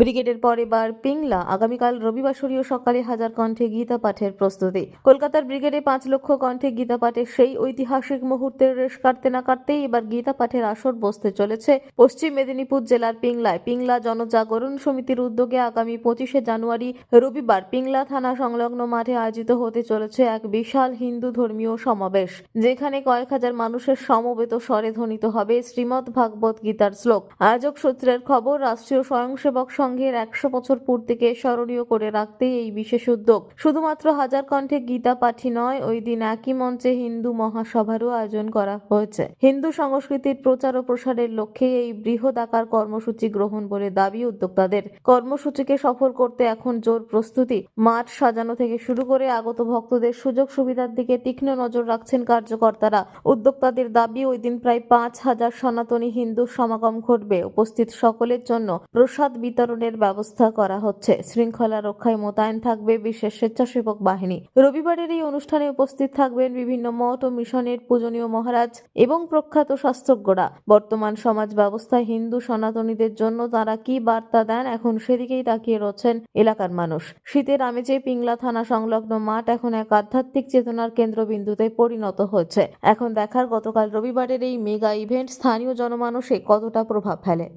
ব্রিগেডের পর এবার পিংলা। আগামীকাল রবিবাসরীয় সকালে হাজার কণ্ঠে গীতা পাঠের প্রস্তুতি। কলকাতার ব্রিগেডে 5 লক্ষ কণ্ঠে গীতা পাঠের সেই ঐতিহাসিক মুহূর্তের রেশ কাটতে না কাটতেই এবার গীতা পাঠের আসর বসতে চলেছে পশ্চিম মেদিনীপুর জেলার পিংলায়। পিংলা জনজাগরণ সমিতির উদ্যোগে আগামী 25শে জানুয়ারি রবিবার পিংলা থানা সংলগ্ন মাঠে আয়োজিত হতে চলেছে এক বিশাল হিন্দু ধর্মীয় সমাবেশ, যেখানে কয়েক হাজার মানুষের সমবেত স্বরে ধ্বনিত হবে শ্রীমদ্ ভাগবত গীতার শ্লোক। আয়োজক সূত্রের খবর, রাষ্ট্রীয় স্বয়ংসেবক সংঘের 100 বছর পূর্তিকে স্মরণীয় করে রাখতে এই বিশেষ উদ্যোগ। শুধুমাত্র হাজার কণ্ঠে গীতা পাঠই নয়, ওই দিন একই মঞ্চে হিন্দু মহাসভারও আয়োজন করা হয়েছে। হিন্দু সংস্কৃতির প্রচার ও প্রসারের লক্ষ্যে এই বৃহদাকার কর্মসূচি গ্রহণ বলে দাবি উদ্যোক্তাদের। কর্মসূচিকে সফল করতে এখন জোর প্রস্তুতি। মাঠ সাজানো থেকে শুরু করে আগত ভক্তদের সুযোগ সুবিধার দিকে তীক্ষ্ণ নজর রাখছেন কার্যকর্তারা। উদ্যোক্তাদের দাবি, ওই দিন প্রায় 5,000 সনাতনী হিন্দু সমাগম ঘটবে। উপস্থিত সকলের জন্য প্রসাদ বিতরণের ব্যবস্থা করা হচ্ছে। শৃঙ্খলা রক্ষায় মোতায়েন থাকবে বিশেষ স্বেচ্ছাসেবক বাহিনী। রবিবারের এই অনুষ্ঠানে উপস্থিত থাকবেন বিভিন্ন মঠ ও মিশনের পূজনীয় মহারাজ এবং প্রখ্যাত শাস্ত্রজ্ঞরা। বর্তমান সমাজ ব্যবস্থায় হিন্দু সনাতনীদের জন্য তারা কি বার্তা দেন, এখন সেদিকেই তাকিয়ে রয়েছেন এলাকার মানুষ। শীতের আমেজে পিংলা থানা সংলগ্ন মাঠ এখন এক আধ্যাত্মিক চেতনার কেন্দ্রবিন্দুতে পরিণত হচ্ছে। এখন দেখার গতকাল রবিবারের এই মেগা ইভেন্ট স্থানীয় জনমানসে কতটা প্রভাব ফেলে।